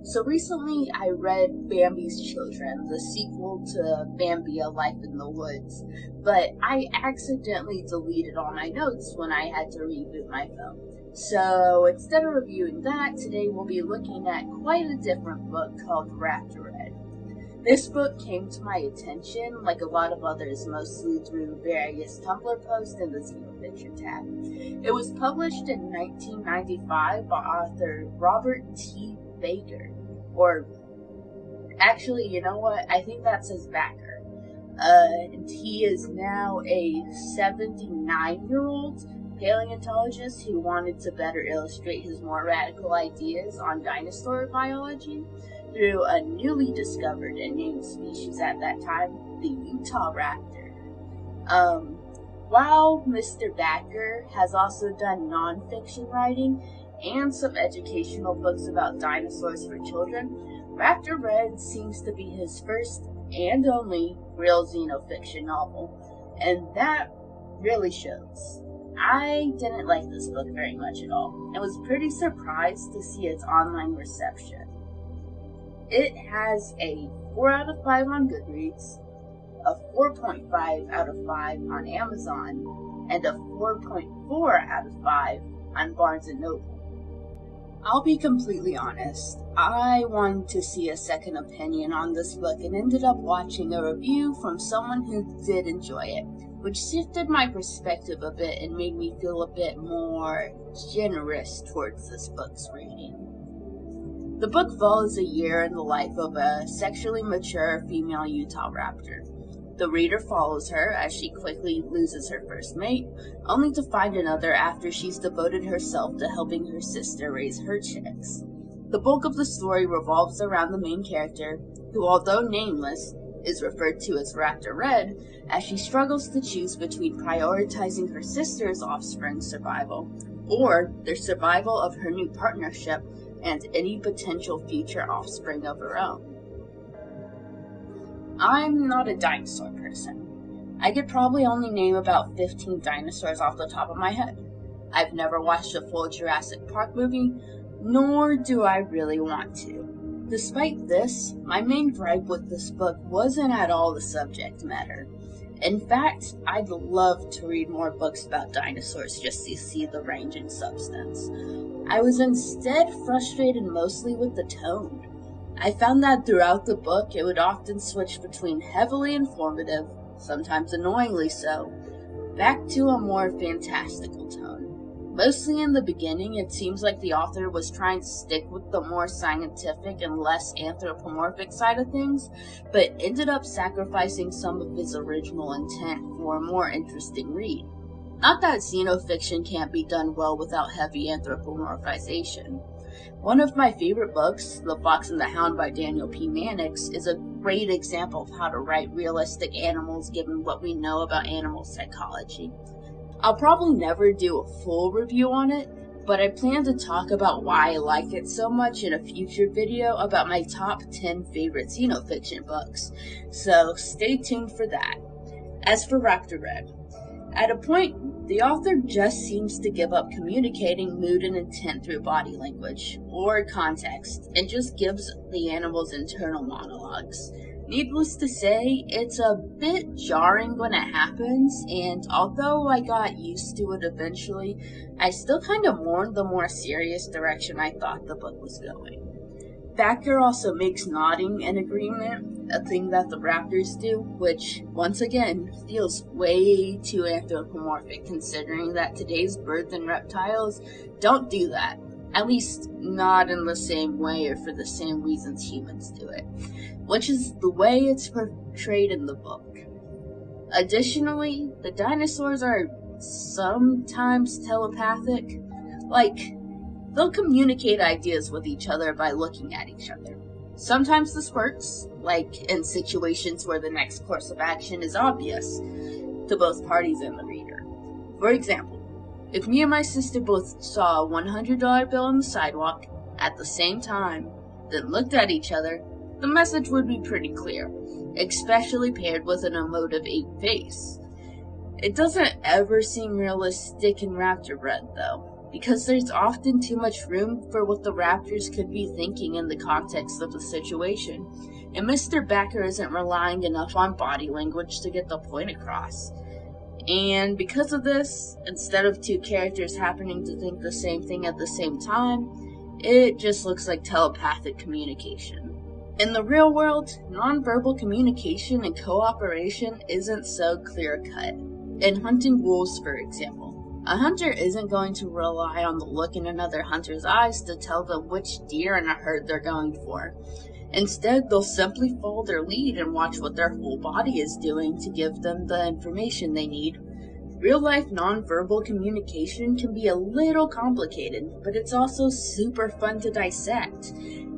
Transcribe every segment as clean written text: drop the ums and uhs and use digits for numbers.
So recently I read Bambi's Children, the sequel to Bambi: A Life in the Woods, but I accidentally deleted all my notes when I had to reboot my phone. So instead of reviewing that, today we'll be looking at quite a different book called Raptor Red. This book came to my attention, like a lot of others, mostly through various Tumblr posts in the Xenofiction tab. It was published in 1995 by author Robert T. Baker. Or, actually, you know what? I think that says Backer. And he is now a 79-year-old paleontologist who wanted to better illustrate his more radical ideas on dinosaur biology through a newly discovered and named species at that time, the Utah Raptor. While Mr. Backer has also done non-fiction writing and some educational books about dinosaurs for children, Raptor Red seems to be his first and only real Xenofiction novel, and that really shows. I didn't like this book very much at all, and was pretty surprised to see its online reception. It has a 4 out of 5 on Goodreads, a 4.5 out of 5 on Amazon, and a 4.4 out of 5 on Barnes & Noble. I'll be completely honest, I wanted to see a second opinion on this book and ended up watching a review from someone who did enjoy it, which shifted my perspective a bit and made me feel a bit more generous towards this book's reading. The book follows a year in the life of a sexually mature female Utah raptor. The reader follows her as she quickly loses her first mate, only to find another after she's devoted herself to helping her sister raise her chicks. The bulk of the story revolves around the main character, who, although nameless, is referred to as Raptor Red, as she struggles to choose between prioritizing her sister's offspring survival, or the survival of her new partnership and any potential future offspring of her own. I'm not a dinosaur person. I could probably only name about 15 dinosaurs off the top of my head. I've never watched a full Jurassic Park movie, nor do I really want to. Despite this, my main gripe with this book wasn't at all the subject matter. In fact, I'd love to read more books about dinosaurs just to see the range and substance. I was instead frustrated mostly with the tone. I found that throughout the book, it would often switch between heavily informative, sometimes annoyingly so, back to a more fantastical tone. Mostly in the beginning, it seems like the author was trying to stick with the more scientific and less anthropomorphic side of things, but ended up sacrificing some of his original intent for a more interesting read. Not that Xenofiction can't be done well without heavy anthropomorphization. One of my favorite books, The Fox and the Hound by Daniel P. Mannix, is a great example of how to write realistic animals given what we know about animal psychology. I'll probably never do a full review on it, but I plan to talk about why I like it so much in a future video about my top 10 favorite Xenofiction books, so stay tuned for that. As for Raptor Red, at a point, the author just seems to give up communicating mood and intent through body language, or context, and just gives the animals internal monologues. Needless to say, it's a bit jarring when it happens, and although I got used to it eventually, I still kind of mourned the more serious direction I thought the book was going. Backer also makes nodding in agreement a thing that the raptors do, which, once again, feels way too anthropomorphic considering that today's birds and reptiles don't do that. At least, not in the same way or for the same reasons humans do it, which is the way it's portrayed in the book. Additionally, the dinosaurs are sometimes telepathic. They'll communicate ideas with each other by looking at each other. Sometimes this works, like in situations where the next course of action is obvious to both parties and the reader. For example, if me and my sister both saw a $100 bill on the sidewalk at the same time, then looked at each other, the message would be pretty clear, especially paired with an emotive ape face. It doesn't ever seem realistic in Raptor Red, though. because there's often too much room for what the raptors could be thinking in the context of the situation, and Mr. Becker isn't relying enough on body language to get the point across. And because of this, instead of two characters happening to think the same thing at the same time, it just looks like telepathic communication. In the real world, nonverbal communication and cooperation isn't so clear-cut. In hunting wolves, for example, a hunter isn't going to rely on the look in another hunter's eyes to tell them which deer in a herd they're going for. Instead, they'll simply follow their lead and watch what their whole body is doing to give them the information they need. Real-life nonverbal communication can be a little complicated, but it's also super fun to dissect.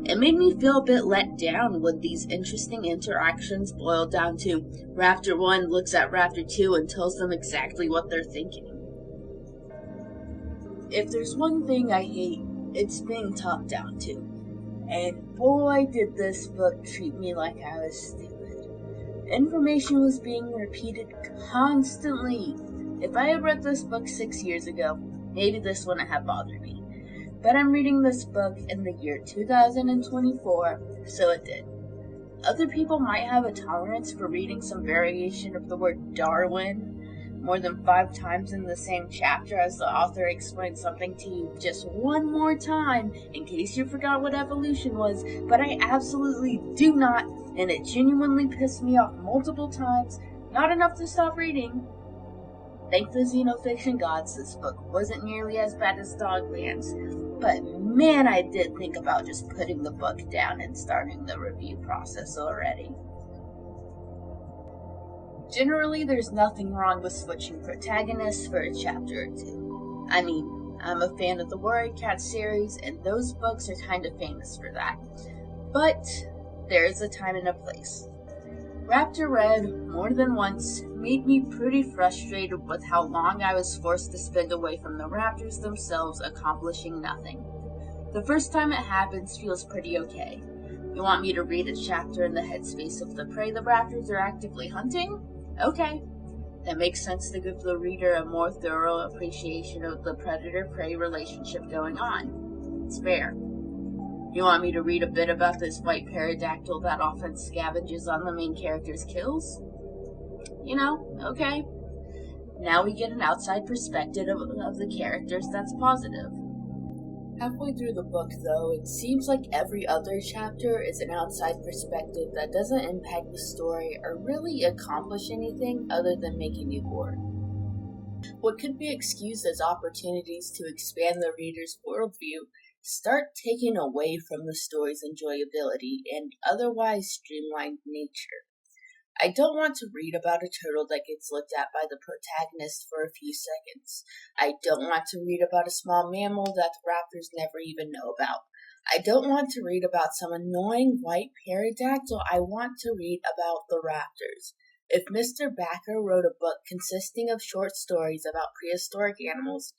It made me feel a bit let down when these interesting interactions boiled down to Raptor 1 looks at Raptor 2 and tells them exactly what they're thinking. If there's one thing I hate, it's being talked down to. And boy, did this book treat me like I was stupid. Information was being repeated constantly. If I had read this book 6 years ago, maybe this wouldn't have bothered me. But I'm reading this book in the year 2024, so it did. Other people might have a tolerance for reading some variation of the word Darwin more than 5 times in the same chapter as the author explains something to you just one more time in case you forgot what evolution was, but I absolutely do not, and it genuinely pissed me off multiple times, not enough to stop reading. Thank the Xenofiction gods, this book wasn't nearly as bad as Doglands, but man, I did think about just putting the book down and starting the review process already. Generally, there's nothing wrong with switching protagonists for a chapter or two. I mean, I'm a fan of the Warrior Cat series, and those books are kind of famous for that. But there is a time and a place. Raptor Red, more than once, made me pretty frustrated with how long I was forced to spend away from the raptors themselves accomplishing nothing. The first time it happens feels pretty okay. You want me to read a chapter in the headspace of the prey the raptors are actively hunting? Okay. That makes sense to give the reader a more thorough appreciation of the predator-prey relationship going on. It's fair. You want me to read a bit about this white pterodactyl that often scavenges on the main character's kills? You know, okay. Now we get an outside perspective of the characters that's positive. Halfway through the book, though, it seems like every other chapter is an outside perspective that doesn't impact the story or really accomplish anything other than making you bored. What could be excused as opportunities to expand the reader's worldview start taking away from the story's enjoyability and otherwise streamlined nature. I don't want to read about a turtle that gets looked at by the protagonist for a few seconds. I don't want to read about a small mammal that the raptors never even know about. I don't want to read about some annoying white pterodactyl. I want to read about the raptors. If Mr. Backer wrote a book consisting of short stories about prehistoric animals,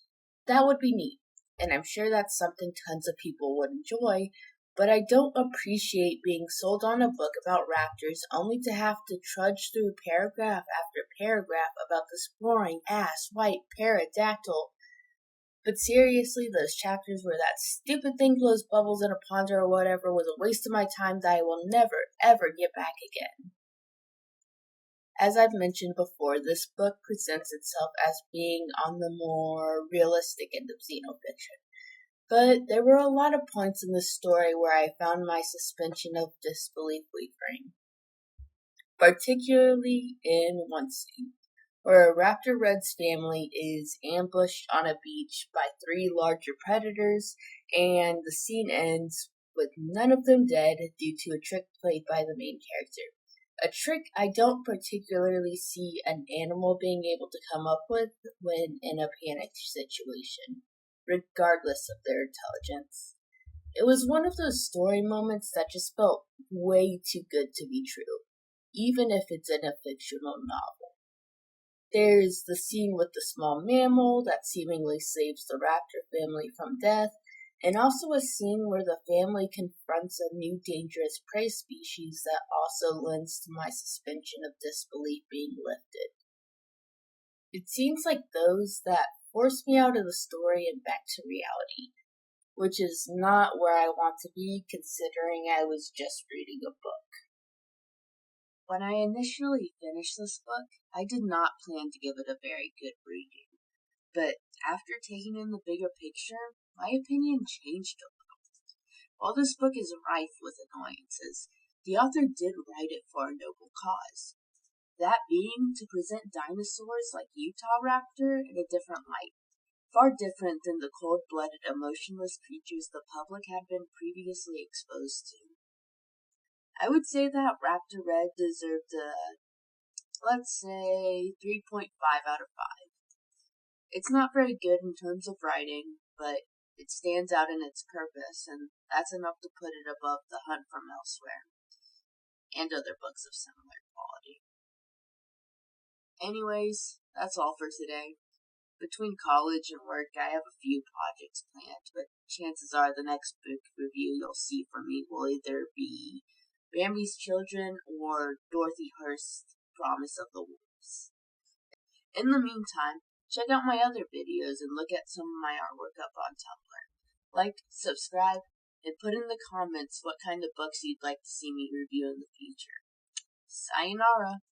that would be neat, and I'm sure that's something tons of people would enjoy, but I don't appreciate being sold on a book about raptors only to have to trudge through paragraph after paragraph about this boring ass white pterodactyl. But seriously, those chapters where that stupid thing blows bubbles in a pond or whatever was a waste of my time that I will never, ever get back again. As I've mentioned before, this book presents itself as being on the more realistic end of Xenofiction. But there were a lot of points in the story where I found my suspension of disbelief wavering. Particularly in one scene, where Raptor Red's family is ambushed on a beach by 3 larger predators, and the scene ends with none of them dead due to a trick played by the main character. A trick I don't particularly see an animal being able to come up with when in a panicked situation, regardless of their intelligence. It was one of those story moments that just felt way too good to be true, even if it's in a fictional novel. There's the scene with the small mammal that seemingly saves the raptor family from death, and also a scene where the family confronts a new dangerous prey species that also lends to my suspension of disbelief being lifted. It seems like those that forced me out of the story and back to reality, which is not where I want to be considering I was just reading a book. When I initially finished this book, I did not plan to give it a very good reading, but after taking in the bigger picture, my opinion changed a little. While this book is rife with annoyances, the author did write it for a noble cause. That being to present dinosaurs like Utah Raptor in a different light, far different than the cold-blooded, emotionless creatures the public had been previously exposed to. I would say that Raptor Red deserved a, let's say, 3.5 out of 5. It's not very good in terms of writing, but it stands out in its purpose, and that's enough to put it above The Hunt from Elsewhere and other books of similar quality. Anyways, that's all for today. Between college and work, I have a few projects planned, but chances are the next book review you'll see from me will either be Bambi's Children or Dorothy Hurst's Promise of the Wolves. In the meantime, check out my other videos and look at some of my artwork up on Tumblr. Like, subscribe, and put in the comments what kind of books you'd like to see me review in the future. Sayonara!